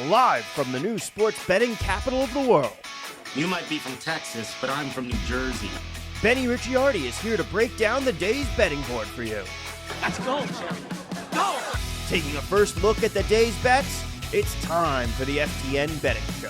live from the new sports betting capital of the world. You might be from Texas, but I'm from New Jersey. Benny Ricciardi is here to break down the day's betting board for you. Let's go, Jerry. Go! Taking a first look at the day's bets, it's time for the FTN Betting Show.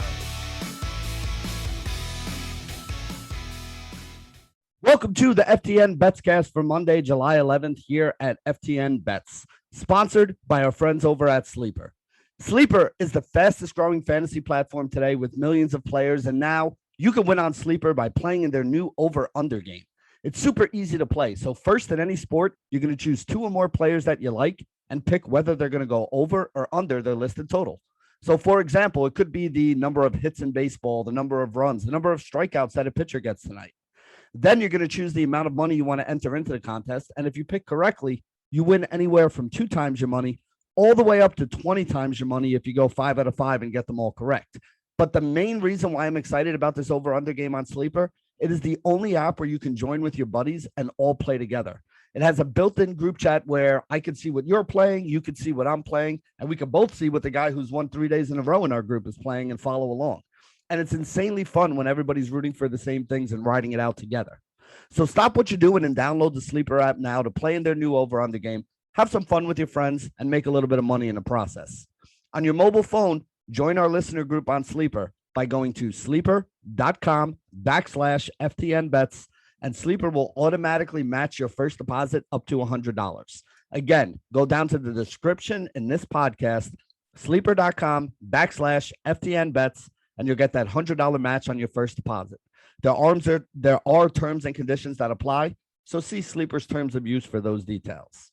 Welcome to the FTN Betscast for Monday, July 11th here at FTN Bets, sponsored by our friends over at Sleeper. Sleeper is the fastest growing fantasy platform today with millions of players, and now you can win on Sleeper by playing in their new over-under game. It's super easy to play. So first, in any sport, you're going to choose two or more players that you like and pick whether they're going to go over or under their listed total. So, for example, it could be the number of hits in baseball, the number of runs, the number of strikeouts that a pitcher gets tonight. Then you're going to choose the amount of money you want to enter into the contest. And if you pick correctly, you win anywhere from 2 times your money all the way up to 20 times your money if you go 5 out of 5 and get them all correct. But the main reason why I'm excited about this over-under game on Sleeper, it is the only app where you can join with your buddies and all play together. It has a built-in group chat where I can see what you're playing, you can see what I'm playing, and we can both see what the guy who's won 3 days in a row in our group is playing and follow along. And it's insanely fun when everybody's rooting for the same things and riding it out together. So stop what you're doing and download the Sleeper app now to play in their new over-under game. Have some fun with your friends and make a little bit of money in the process. On your mobile phone, join our listener group on Sleeper by going to sleeper.com/FTN bets, and Sleeper will automatically match your first deposit up to $100. Again, go down to the description in this podcast, sleeper.com/FTN bets, and you'll get that $100 match on your first deposit. There are terms and conditions that apply, so see Sleeper's terms of use for those details.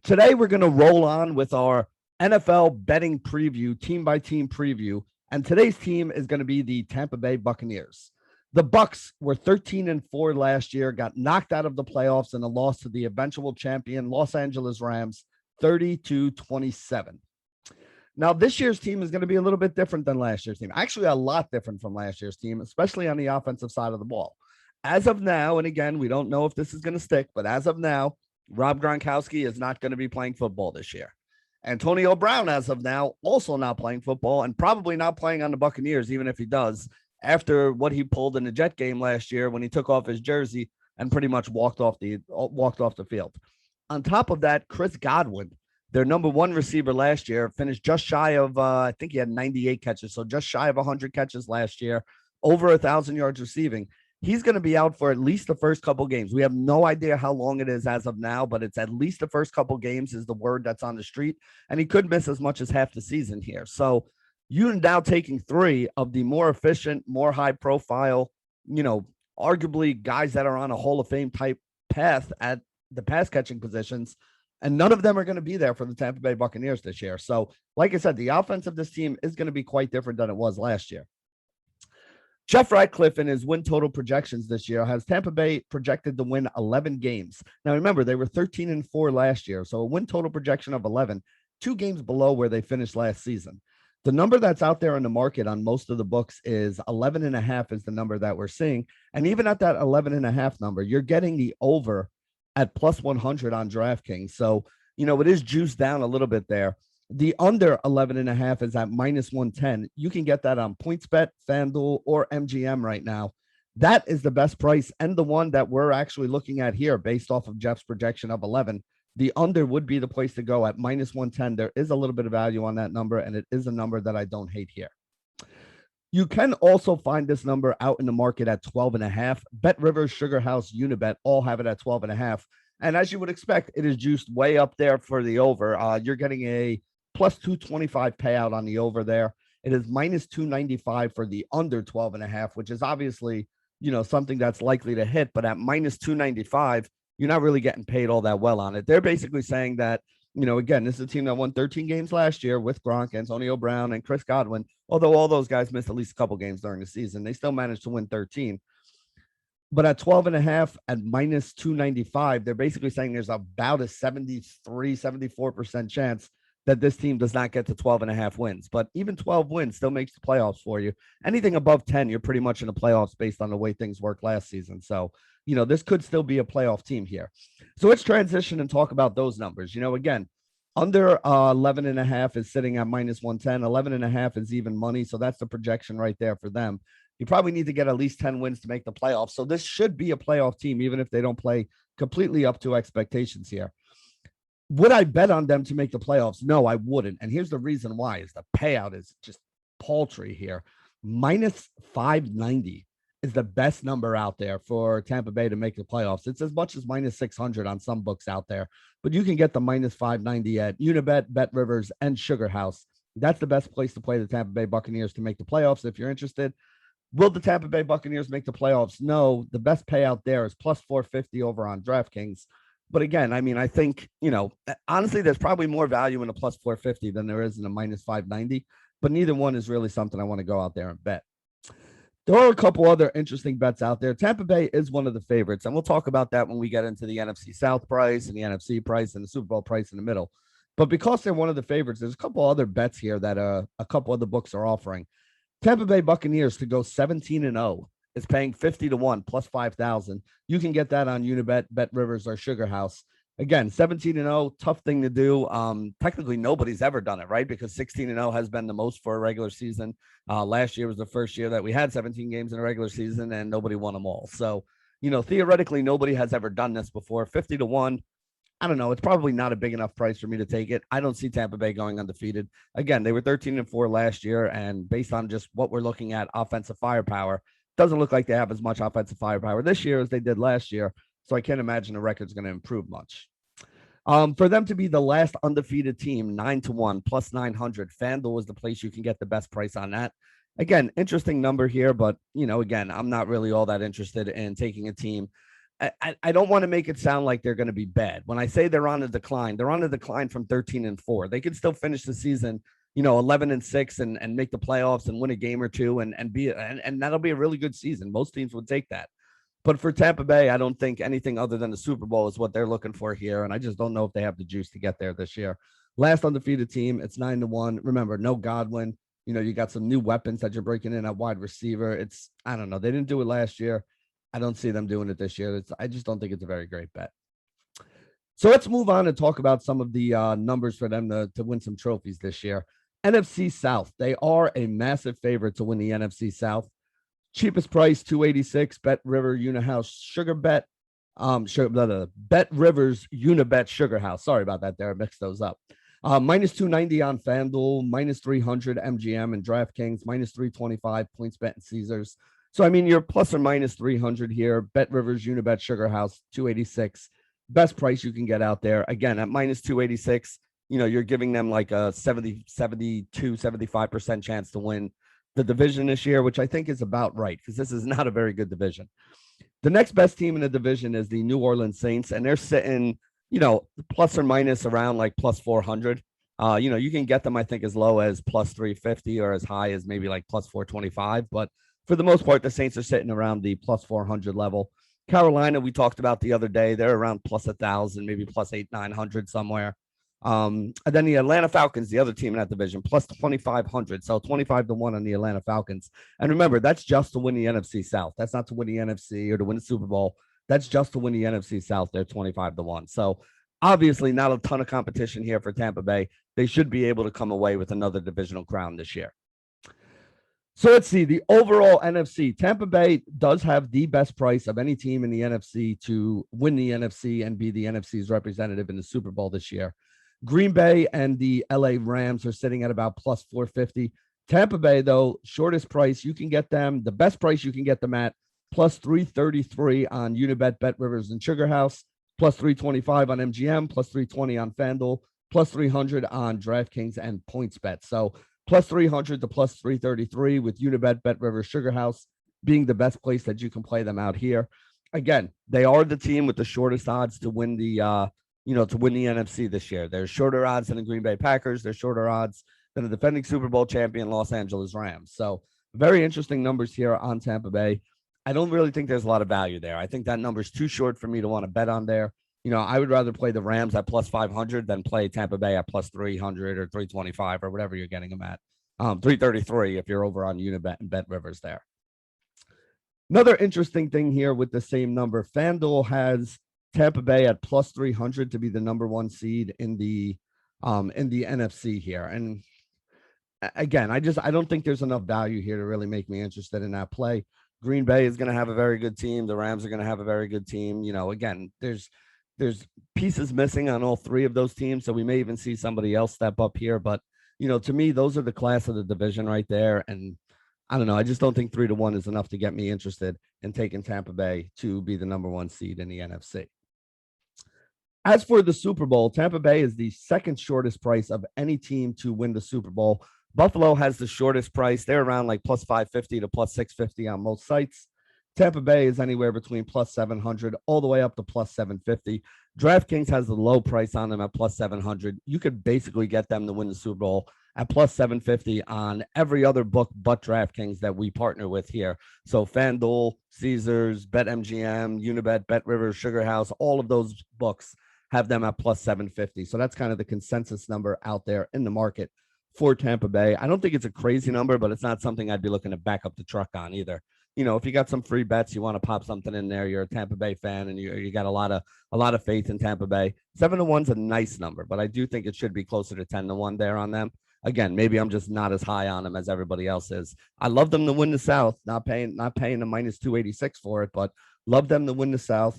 Today, we're going to roll on with our NFL betting preview, team-by-team preview, and today's team is going to be the Tampa Bay Buccaneers. The Bucs were 13-4 last year, got knocked out of the playoffs in a loss to the eventual champion Los Angeles Rams, 30-27. Now, this year's team is going to be a little bit different than last year's team. Actually, a lot different from last year's team, especially on the offensive side of the ball. As of now, and again, we don't know if this is going to stick, but as of now, Rob Gronkowski is not going to be playing football this year. Antonio Brown, as of now, also not playing football and probably not playing on the Buccaneers, even if he does, after what he pulled in the Jet game last year when he took off his jersey and pretty much walked off the field. On top of that, Chris Godwin, their number one receiver last year, finished just shy of, I think he had 98 catches, so just shy of 100 catches last year, over 1,000 yards receiving. He's going to be out for at least the first couple games. We have no idea how long it is as of now, but it's at least the first couple games is the word that's on the street, and he could miss as much as half the season here. So you're now taking 3 of the more efficient, more high-profile, arguably guys that are on a Hall of Fame type path at the pass-catching positions, and none of them are going to be there for the Tampa Bay Buccaneers this year. So, like I said, the offense of this team is going to be quite different than it was last year. Jeff Ratcliffe, in his win total projections this year, has Tampa Bay projected to win 11 games. Now, remember, they were 13-4 last year, so a win total projection of 11, 2 games below where they finished last season. The number that's out there in the market on most of the books is 11.5 is the number that we're seeing. And even at that 11.5 number, you're getting the over at plus 100 on DraftKings. So, it is juiced down a little bit there. The under 11.5 is at minus 110. You can get that on PointsBet, FanDuel, or MGM right now. That is the best price and the one that we're actually looking at here based off of Jeff's projection of 11. The under would be the place to go at minus 110. There is a little bit of value on that number, and it is a number that I don't hate here. You can also find this number out in the market at 12.5. BetRivers, Sugar House, Unibet all have it at 12.5. And as you would expect, it is juiced way up there for the over. You're getting a plus 225 payout on the over there. It is minus 295 for the under 12.5, which is obviously, something that's likely to hit. But at minus 295, you're not really getting paid all that well on it. They're basically saying that, again, this is a team that won 13 games last year with Gronk, Antonio Brown, and Chris Godwin. Although all those guys missed at least a couple games during the season, they still managed to win 13. But at 12.5 at minus 295, they're basically saying there's about a 74% chance that this team does not get to 12.5 wins. But even 12 wins still makes the playoffs for you. Anything above 10, you're pretty much in the playoffs based on the way things worked last season. So, this could still be a playoff team here. So let's transition and talk about those numbers. Again, Under 11.5 is sitting at minus 110. 11.5 is even money. So that's the projection right there for them. You probably need to get at least 10 wins to make the playoffs. So this should be a playoff team, even if they don't play completely up to expectations here. Would I bet on them to make the playoffs? No, I wouldn't. And here's the reason why is the payout is just paltry here. Minus 590 is the best number out there for Tampa Bay to make the playoffs. It's as much as minus 600 on some books out there, but you can get the minus 590 at Unibet, Bet Rivers, and Sugar House. That's the best place to play the Tampa Bay Buccaneers to make the playoffs if you're interested. Will the Tampa Bay Buccaneers make the playoffs? No. The best payout there is plus 450 over on DraftKings. But again, I mean, I think, honestly, there's probably more value in a plus 450 than there is in a minus 590, but neither one is really something I want to go out there and bet. There are a couple other interesting bets out there. Tampa Bay is one of the favorites, and we'll talk about that when we get into the NFC South price and the NFC price and the Super Bowl price in the middle. But because they're one of the favorites, there's a couple other bets here that a couple other books are offering. Tampa Bay Buccaneers to go 17-0 is paying 50 to 1 plus 5,000. You can get that on Unibet, Bet Rivers, or Sugar House. Again, 17-0, tough thing to do. Technically, nobody's ever done it, right? Because 16-0 has been the most for a regular season. Last year was the first year that we had 17 games in a regular season, and nobody won them all. So, theoretically, nobody has ever done this before. 50 to 1. I don't know. It's probably not a big enough price for me to take it. I don't see Tampa Bay going undefeated. Again, they were 13-4 last year, and based on just what we're looking at, offensive firepower, doesn't look like they have as much offensive firepower this year as they did last year. So I can't imagine the record's going to improve much. For them to be the last undefeated team, 9-1 plus 900, FanDuel is the place you can get the best price on that. Again, interesting number here, but again, I'm not really all that interested in taking a team. I don't want to make it sound like they're going to be bad. When I say they're on a decline from 13-4. They could still finish the season, 11-6 and make the playoffs and win a game or two and that'll be a really good season. Most teams would take that. But for Tampa Bay, I don't think anything other than the Super Bowl is what they're looking for here. And I just don't know if they have the juice to get there this year. Last undefeated team, it's 9-1. Remember, no Godwin. You got some new weapons that you're breaking in at wide receiver. I don't know. They didn't do it last year. I don't see them doing it this year. I just don't think it's a very great bet. So let's move on and talk about some of the numbers for them to win some trophies this year. NFC South, they are a massive favorite to win the NFC South. Cheapest price, 286, Bet River, Unihouse, Sugar Bet. Bet Rivers, Unibet, Sugar House. Sorry about that there. I mixed those up. Minus 290 on FanDuel, minus 300 MGM and DraftKings, minus 325 PointsBet and Caesars. So, I mean, you're plus or minus 300 here. Bet Rivers, Unibet, Sugar House, 286. Best price you can get out there. Again, at minus 286, you're giving them like a 75% chance to win the division this year, which I think is about right because this is not a very good division. The next best team in the division is the New Orleans Saints, and they're sitting, plus or minus around like plus 400. You can get them, I think, as low as plus 350 or as high as maybe like plus 425. But for the most part, the Saints are sitting around the plus 400 level. Carolina, we talked about the other day, they're around plus 1,000, maybe plus 900 somewhere. And then the Atlanta Falcons, the other team in that division, plus 2,500. So 25 to 1 on the Atlanta Falcons. And remember, that's just to win the NFC South. That's not to win the NFC or to win the Super Bowl. That's just to win the NFC South. They're 25 to 1. So obviously not a ton of competition here for Tampa Bay. They should be able to come away with another divisional crown this year. So let's see the overall NFC. Tampa Bay does have the best price of any team in the NFC to win the NFC and be the NFC's representative in the Super Bowl this year. Green Bay and the LA Rams are sitting at about plus 450. Tampa Bay, though, shortest price, you can get them, the best price you can get them at plus 333 on Unibet, Bet Rivers, and Sugar House, plus 325 on MGM, plus 320 on FanDuel, plus 300 on DraftKings and PointsBet. So plus 300 to plus 333 with Unibet, Bet Rivers, Sugar House being the best place that you can play them out here. Again, they are the team with the shortest odds to win the to win the NFC this year. There's shorter odds than the Green Bay Packers. There's shorter odds than the defending Super Bowl champion Los Angeles Rams. So very interesting numbers here on Tampa Bay. I don't really think there's a lot of value there. I think that number's too short for me to want to bet on there. I would rather play the Rams at plus 500 than play Tampa Bay at plus 300 or 325 or whatever you're getting them at. 333 if you're over on Unibet and Bet Rivers there. Another interesting thing here with the same number, FanDuel has Tampa Bay at plus 300 to be the number one seed in the in the NFC here. And again, I don't think there's enough value here to really make me interested in that play. Green Bay is going to have a very good team. The Rams are going to have a very good team. Again, there's pieces missing on all three of those teams, so we may even see somebody else step up here. But to me, those are the class of the division right there. And I don't know. I just don't think 3-1 is enough to get me interested in taking Tampa Bay to be the number one seed in the NFC. As for the Super Bowl, Tampa Bay is the second shortest price of any team to win the Super Bowl. Buffalo has the shortest price. They're around like plus 550 to plus 650 on most sites. Tampa Bay is anywhere between plus 700 all the way up to plus 750. DraftKings has the low price on them at plus 700. You could basically get them to win the Super Bowl at plus 750 on every other book but DraftKings that we partner with here. So FanDuel, Caesars, BetMGM, Unibet, BetRivers, Sugar House, all of those books have them at plus 750. So that's kind of the consensus number out there in the market for Tampa Bay. I don't think it's a crazy number, but it's not something I'd be looking to back up the truck on either. If you got some free bets, you want to pop something in there, you're a Tampa Bay fan and you got a lot of faith in Tampa Bay. 7-1's a nice number, but I do think it should be closer to 10-1 there on them. Again, maybe I'm just not as high on them as everybody else is. I love them to win the South, not paying the minus 286 for it, but love them to win the South.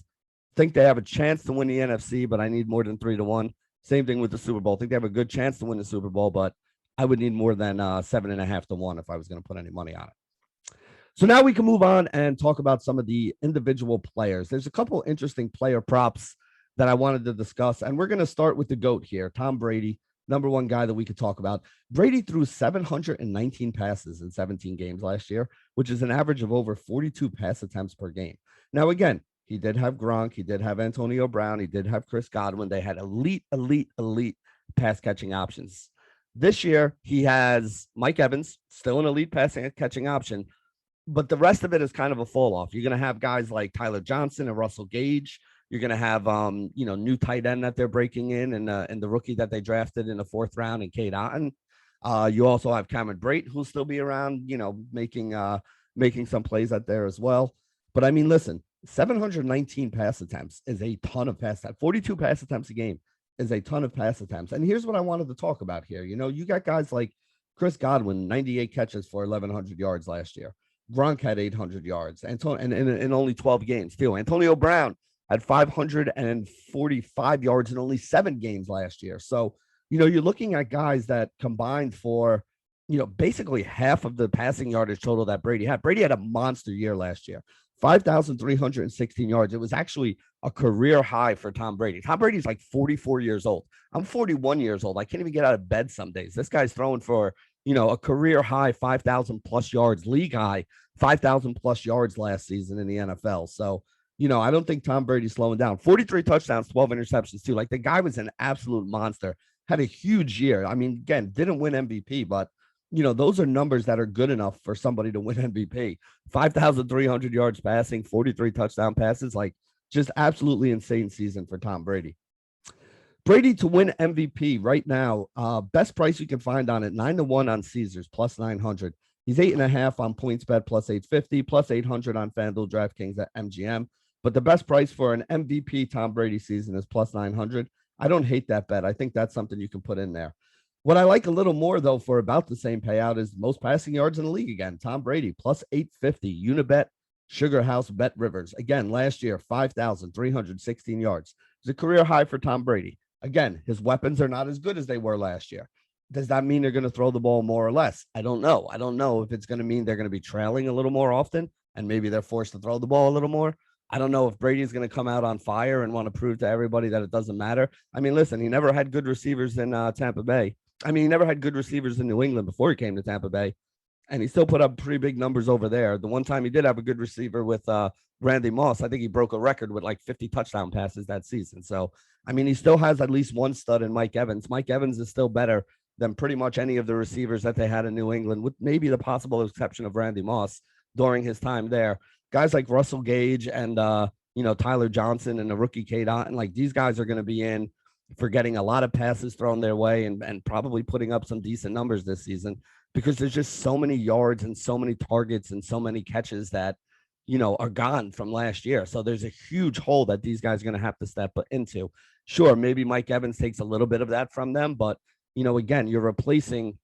Think they have a chance to win the NFC, but I need more than 3-1. Same thing with the Super Bowl. I think they have a good chance to win the Super Bowl, but I would need more than 7.5-1 if I was going to put any money on it. So now we can move on and talk about some of the individual players. There's a couple interesting player props that I wanted to discuss, and we're going to start with the GOAT here, Tom Brady, number one guy that we could talk about. Brady threw 719 passes in 17 games last year, which is an average of over 42 pass attempts per game. Now, again, he did have Gronk. He did have Antonio Brown. He did have Chris Godwin. They had elite pass catching options. This year, he has Mike Evans, still an elite pass catching option, but the rest of it is kind of a fall off. You're going to have guys like Tyler Johnson and Russell Gage. You're going to have, new tight end that they're breaking in and the rookie that they drafted in the fourth round in Cade Otton. You also have Cameron Brate, who'll still be around, making some plays out there as well. But I mean, listen, 719 pass attempts is a ton of pass attempts. 42 pass attempts a game is a ton of pass attempts. And here's what I wanted to talk about here. You got guys like Chris Godwin, 98 catches for 1,100 yards last year. Gronk had 800 yards and in only 12 games too. Antonio Brown had 545 yards in only 7 games last year. So, you're looking at guys that combined for, basically half of the passing yardage total that Brady had. Brady had a monster year last year. 5,316 yards. It was actually a career high for Tom Brady. Tom Brady's like 44 years old. I'm 41 years old. I can't even get out of bed some days. This guy's throwing for, a career high 5,000 plus yards, league high 5,000 plus yards last season in the NFL. So, I don't think Tom Brady's slowing down. 43 touchdowns, 12 interceptions too. Like the guy was an absolute monster, had a huge year. I mean, again, didn't win MVP, but those are numbers that are good enough for somebody to win MVP. 5,300 yards passing, 43 touchdown passes, like just absolutely insane season for Tom Brady. Brady to win MVP right now, best price you can find on it, 9-1 on Caesars, plus 900. He's 8.5 on PointsBet, plus 850, plus 800 on FanDuel, DraftKings at MGM. But the best price for an MVP Tom Brady season is plus 900. I don't hate that bet. I think that's something you can put in there. What I like a little more, though, for about the same payout is most passing yards in the league again. Tom Brady, plus 850. Unibet, Sugar House, BetRivers. Again, last year, 5,316 yards. It's a career high for Tom Brady. Again, his weapons are not as good as they were last year. Does that mean they're going to throw the ball more or less? I don't know. I don't know if it's going to mean they're going to be trailing a little more often and maybe they're forced to throw the ball a little more. I don't know if Brady's going to come out on fire and want to prove to everybody that it doesn't matter. I mean, listen, he never had good receivers in Tampa Bay. I mean, he never had good receivers in New England before he came to Tampa Bay, and he still put up pretty big numbers over there. The one time he did have a good receiver with Randy Moss, I think he broke a record with like 50 touchdown passes that season. So, I mean, he still has at least one stud in Mike Evans. Mike Evans is still better than pretty much any of the receivers that they had in New England, with maybe the possible exception of Randy Moss during his time there. Guys like Russell Gage and, Tyler Johnson and the rookie Cade Otton, like these guys are going to be in for getting a lot of passes thrown their way and probably putting up some decent numbers this season because there's just so many yards and so many targets and so many catches that, are gone from last year. So there's a huge hole that these guys are going to have to step into. Sure, maybe Mike Evans takes a little bit of that from them, but again, you're replacing,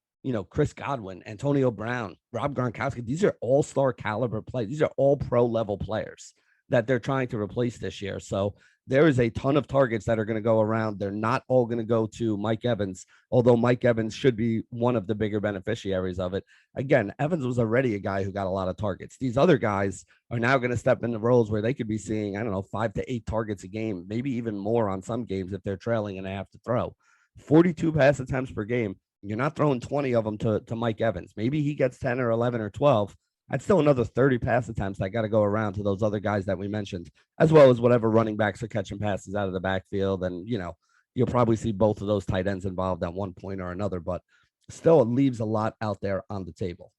Chris Godwin, Antonio Brown, Rob Gronkowski. These are all-star caliber players. These are all pro level players that they're trying to replace this year. So there is a ton of targets that are going to go around. They're not all going to go to Mike Evans, although Mike Evans should be one of the bigger beneficiaries of it. Again, Evans was already a guy who got a lot of targets. These other guys are now going to step into roles where they could be seeing, 5 to 8 targets a game, maybe even more on some games if they're trailing and they have to throw. 42 pass attempts per game. You're not throwing 20 of them to Mike Evans. Maybe he gets 10 or 11 or 12. That's still another 30 pass attempts that got to go around to those other guys that we mentioned, as well as whatever running backs are catching passes out of the backfield. And, you'll probably see both of those tight ends involved at one point or another, but still it leaves a lot out there on the table.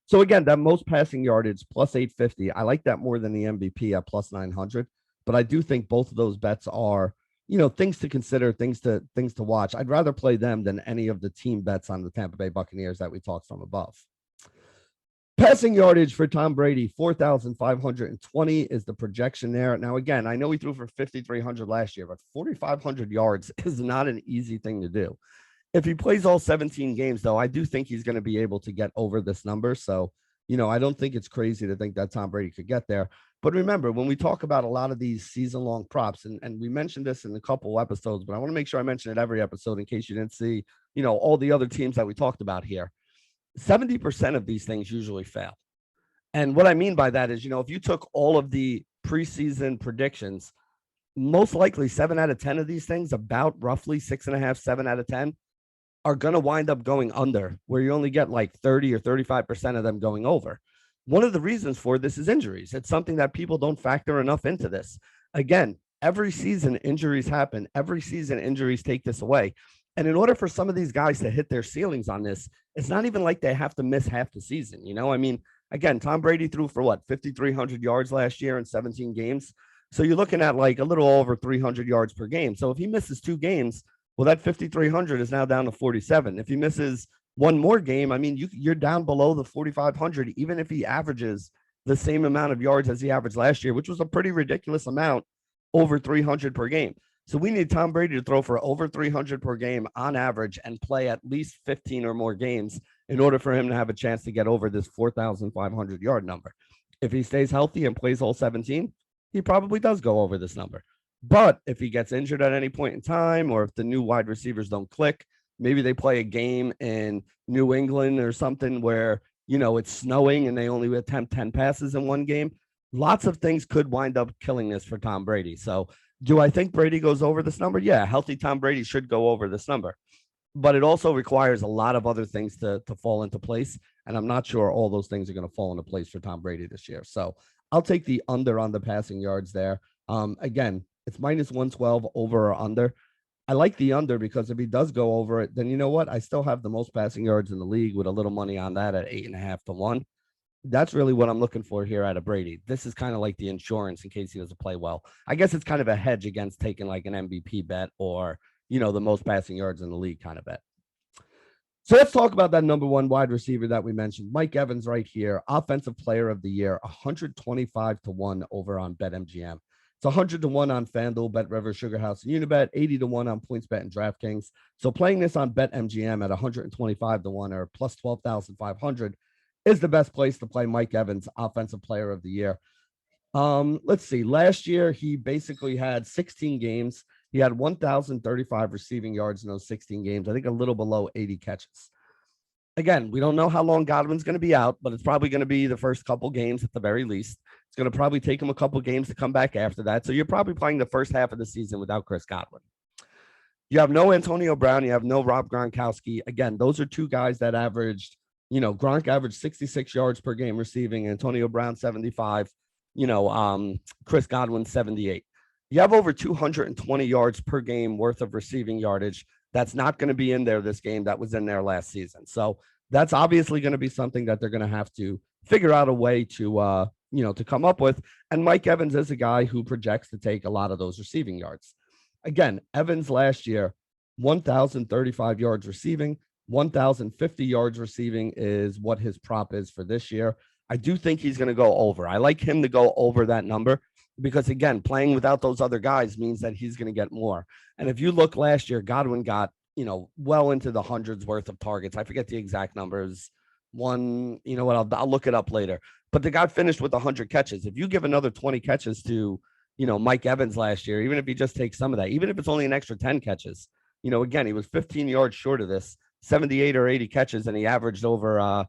So again, that most passing yardage plus 850, I like that more than the MVP at plus 900, but I do think both of those bets are, things to consider, things to watch. I'd rather play them than any of the team bets on the Tampa Bay Buccaneers that we talked from above. Passing yardage for Tom Brady, 4,520 is the projection there. Now, again, I know he threw for 5,300 last year, but 4,500 yards is not an easy thing to do. If he plays all 17 games, though, I do think he's going to be able to get over this number. So, I don't think it's crazy to think that Tom Brady could get there. But remember, when we talk about a lot of these season-long props, and we mentioned this in a couple episodes, but I want to make sure I mention it every episode in case you didn't see, all the other teams that we talked about here. 70% of these things usually fail. And what I mean by that is, if you took all of the preseason predictions, most likely 7 out of 10 of these things, about roughly 6.5, 7 out of 10, are going to wind up going under, where you only get like 30 or 35% of them going over. One of the reasons for this is injuries. It's something that people don't factor enough into this. Again, every season injuries happen. Every season injuries take this away. And in order for some of these guys to hit their ceilings on this, it's not even like they have to miss half the season. Again, Tom Brady threw for 5,300 yards last year in 17 games. So you're looking at like a little over 300 yards per game. So if he misses 2 games, well, that 5,300 is now down to 47. If he misses one more game, you're down below the 4,500, even if he averages the same amount of yards as he averaged last year, which was a pretty ridiculous amount, over 300 per game. So we need Tom Brady to throw for over 300 per game on average and play at least 15 or more games in order for him to have a chance to get over this 4,500 yard number. If he stays healthy and plays all 17, he probably does go over this number. But if he gets injured at any point in time, or if the new wide receivers don't click, maybe they play a game in New England or something where, it's snowing and they only attempt 10 passes in one game. Lots of things could wind up killing this for Tom Brady. So do I think Brady goes over this number? Yeah, healthy Tom Brady should go over this number. But it also requires a lot of other things to fall into place. And I'm not sure all those things are going to fall into place for Tom Brady this year. So I'll take the under on the passing yards there. Again, it's minus 112 over or under. I like the under because if he does go over it, then you know what? I still have the most passing yards in the league with a little money on that at 8.5 to 1. That's really what I'm looking for here out of Brady. This is kind of like the insurance in case he doesn't play well. I guess it's kind of a hedge against taking like an MVP bet or, the most passing yards in the league kind of bet. So let's talk about that number 1 wide receiver that we mentioned, Mike Evans right here, offensive player of the year, 125 to 1 over on BetMGM. It's 100 to 1 on FanDuel, BetRivers, SugarHouse, and Unibet, 80 to 1 on PointsBet and DraftKings. So playing this on BetMGM at 125 to 1 or plus 12,500 is the best place to play Mike Evans, offensive player of the year. Let's see. Last year, he basically had 16 games. He had 1,035 receiving yards in those 16 games. I think a little below 80 catches. Again, we don't know how long Godwin's going to be out, but it's probably going to be the first couple games at the very least. It's going to probably take him a couple games to come back after that. So you're probably playing the first half of the season without Chris Godwin. You have no Antonio Brown. You have no Rob Gronkowski. Again, those are 2 guys that averaged, Gronk averaged 66 yards per game receiving, Antonio Brown 75, Chris Godwin 78. You have over 220 yards per game worth of receiving yardage. That's not going to be in there this game. That was in there last season. So that's obviously going to be something that they're going to have to figure out a way to, to come up with. And Mike Evans is a guy who projects to take a lot of those receiving yards. Again, Evans last year, 1,035 yards receiving, 1,050 yards receiving is what his prop is for this year. I do think he's going to go over. I like him to go over that number because, again, playing without those other guys means that he's going to get more. And if you look last year, Godwin got, well into the hundreds worth of targets. I forget the exact numbers. One, you know what? I'll look it up later. But the guy finished with 100 catches. If you give another 20 catches to, Mike Evans last year, even if he just takes some of that, even if it's only an extra 10 catches, again, he was 15 yards short of this, 78 or 80 catches, and he averaged over,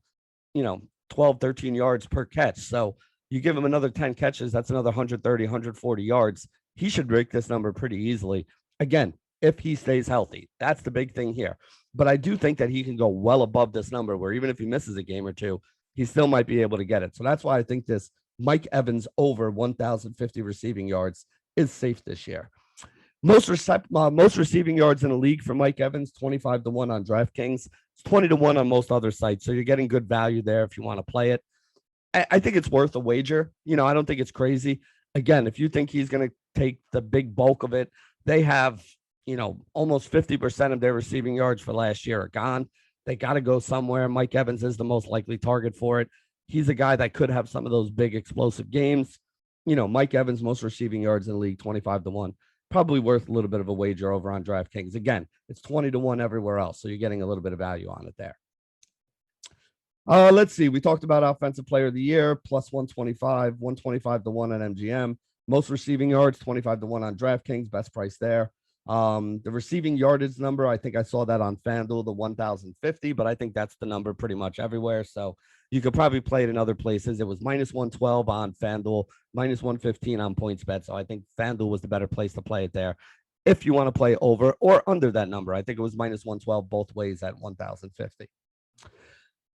12, 13 yards per catch. So you give him another 10 catches, that's another 130, 140 yards. He should break this number pretty easily. Again, if he stays healthy, that's the big thing here. But I do think that he can go well above this number where even if he misses a game or two, he still might be able to get it. So that's why I think this Mike Evans over 1,050 receiving yards is safe this year. Most receiving yards in the league for Mike Evans, 25-1 on DraftKings. It's 20-1 on most other sites. So you're getting good value there if you want to play it. I think it's worth a wager. I don't think it's crazy. Again, if you think he's going to take the big bulk of it, they have, almost 50% of their receiving yards for last year are gone. They got to go somewhere. Mike Evans is the most likely target for it. He's a guy that could have some of those big explosive games. Mike Evans, most receiving yards in the league, 25-1. Probably worth a little bit of a wager over on DraftKings. Again, it's 20-1 everywhere else. So you're getting a little bit of value on it there. Let's see. We talked about offensive player of the year, plus 125, 125-1 on MGM. Most receiving yards, 25-1 on DraftKings. Best price there. The receiving yardage number, I think I saw that on FanDuel, the 1,050, but I think that's the number pretty much everywhere. So you could probably play it in other places. It was minus 112 on FanDuel, minus 115 on PointsBet. So I think FanDuel was the better place to play it there. If you want to play over or under that number, I think it was minus 112 both ways at 1,050.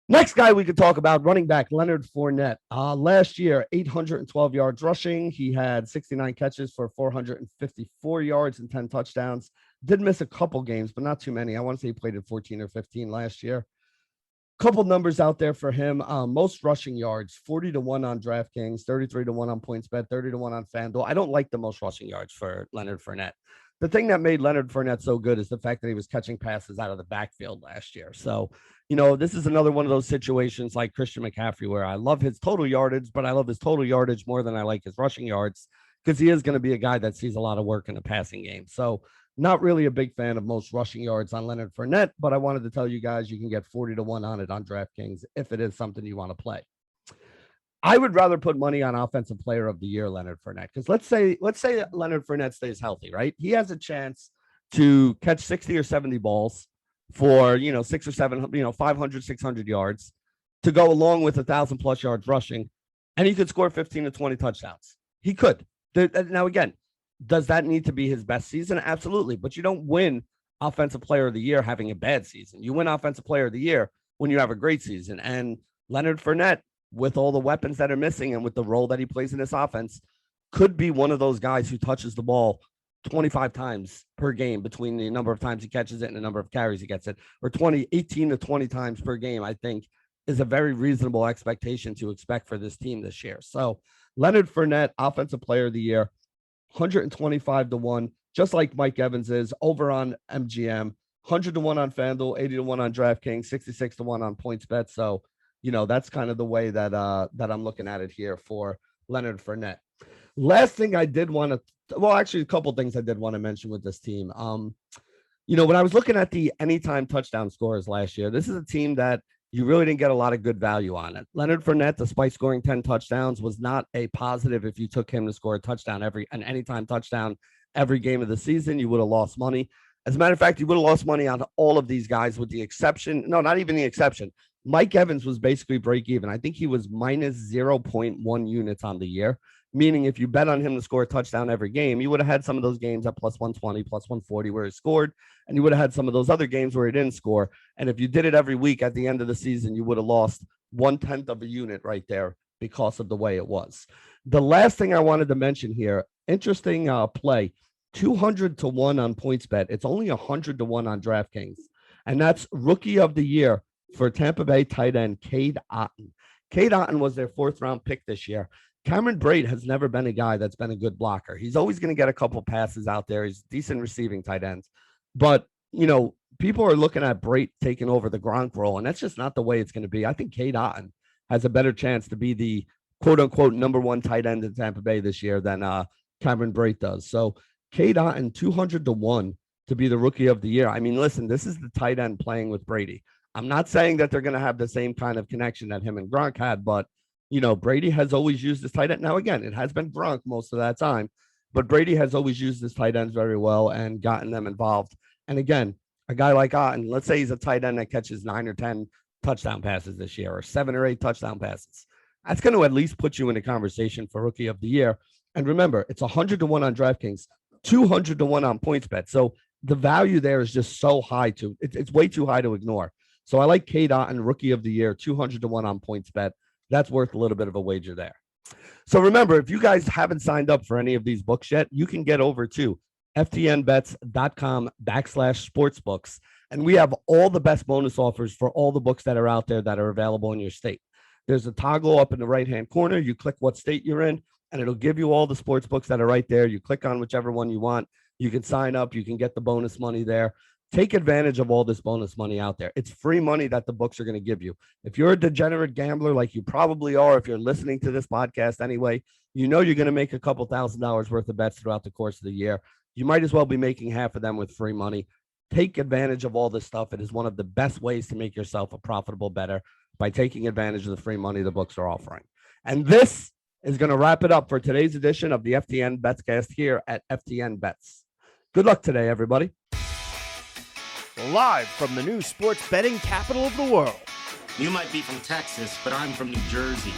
Next guy we could talk about, running back Leonard Fournette. Last year, 812 yards rushing. He had 69 catches for 454 yards and 10 touchdowns. Did miss a couple games, but not too many. I want to say he played in 14 or 15 last year. Couple numbers out there for him. Most rushing yards, 40-1 on DraftKings, 33-1 on PointsBet, 30-1 on FanDuel. I don't like the most rushing yards for Leonard Fournette. The thing that made Leonard Fournette so good is the fact that he was catching passes out of the backfield last year. So, this is another one of those situations like Christian McCaffrey where I love his total yardage, but I love his total yardage more than I like his rushing yards because he is going to be a guy that sees a lot of work in the passing game. So not really a big fan of most rushing yards on Leonard Fournette, but I wanted to tell you guys you can get 40-1 on it on DraftKings if it is something you want to play. I would rather put money on offensive player of the year, Leonard Fournette, because let's say Leonard Fournette stays healthy, right? He has a chance to catch 60 or 70 balls for, 6 or 7, 500, 600 yards to go along with 1,000+ yards rushing, and he could score 15 to 20 touchdowns. He could. Now, again, does that need to be his best season? Absolutely. But you don't win offensive player of the year having a bad season. You win offensive player of the year when you have a great season. And Leonard Fournette, with all the weapons that are missing and with the role that he plays in this offense, could be one of those guys who touches the ball 25 times per game between the number of times he catches it and the number of carries he gets it, or 18 to 20 times per game, I think is a very reasonable expectation to expect for this team this year. So Leonard Fournette, offensive player of the year, 125-1, just like Mike Evans is over on MGM, 100-1 on FanDuel, 80-1 on DraftKings, 66-1 on PointsBet. So, that's kind of the way that I'm looking at it here for Leonard Fournette. Last thing I did want to, actually a couple things I did want to mention with this team. When I was looking at the anytime touchdown scores last year, this is a team that you really didn't get a lot of good value on it. Leonard Fournette, despite scoring 10 touchdowns, was not a positive. If you took him to score a touchdown an anytime touchdown every game of the season, you would have lost money. As a matter of fact, you would have lost money on all of these guys with the exception. No, not even the exception. Mike Evans was basically break even. I think he was minus 0.1 units on the year, meaning if you bet on him to score a touchdown every game, you would have had some of those games at plus 120, plus 140 where he scored, and you would have had some of those other games where he didn't score. And if you did it every week at the end of the season, you would have lost 1/10 of a unit right there because of the way it was. The last thing I wanted to mention here, interesting play, 200-1 on PointsBet. It's only 100-1 on DraftKings. And that's rookie of the year for Tampa Bay tight end Cade Otton. Cade Otton was their 4th-round pick this year. Cameron Brate has never been a guy that's been a good blocker. He's always going to get a couple passes out there. He's decent receiving tight ends. But, people are looking at Brate taking over the Gronk role, and that's just not the way it's going to be. I think Cade Otton has a better chance to be the quote unquote number one tight end in Tampa Bay this year than Cameron Brate does. So Cade Otton 200-1 to be the rookie of the year. I mean, listen, this is the tight end playing with Brady. I'm not saying that they're going to have the same kind of connection that him and Gronk had, but Brady has always used this tight end. Now, again, it has been Gronk most of that time, but Brady has always used his tight ends very well and gotten them involved. And again, a guy like Otton, let's say he's a tight end that catches 9 or 10 touchdown passes this year, or 7 or 8 touchdown passes. That's going to at least put you in a conversation for rookie of the year. And remember, it's 100-1 on DraftKings, 200-1 on PointsBet. So the value there is just so high it's way too high to ignore. So I like Cade Otton, rookie of the year, 200-1 on PointsBet. That's worth a little bit of a wager there. So remember, if you guys haven't signed up for any of these books yet, you can get over to ftnbets.com/sportsbooks. And we have all the best bonus offers for all the books that are out there that are available in your state. There's a toggle up in the right-hand corner. You click what state you're in, and it'll give you all the sports books that are right there. You click on whichever one you want. You can sign up. You can get the bonus money there. Take advantage of all this bonus money out there. It's free money that the books are going to give you. If you're a degenerate gambler, like you probably are, if you're listening to this podcast anyway, you're going to make a couple $1,000s worth of bets throughout the course of the year. You might as well be making half of them with free money. Take advantage of all this stuff. It is one of the best ways to make yourself a profitable bettor, by taking advantage of the free money the books are offering. And this is going to wrap it up for today's edition of the FTN Betscast here at FTN Bets. Good luck today, everybody. Live from the new sports betting capital of the world. You might be from Texas, but I'm from New Jersey.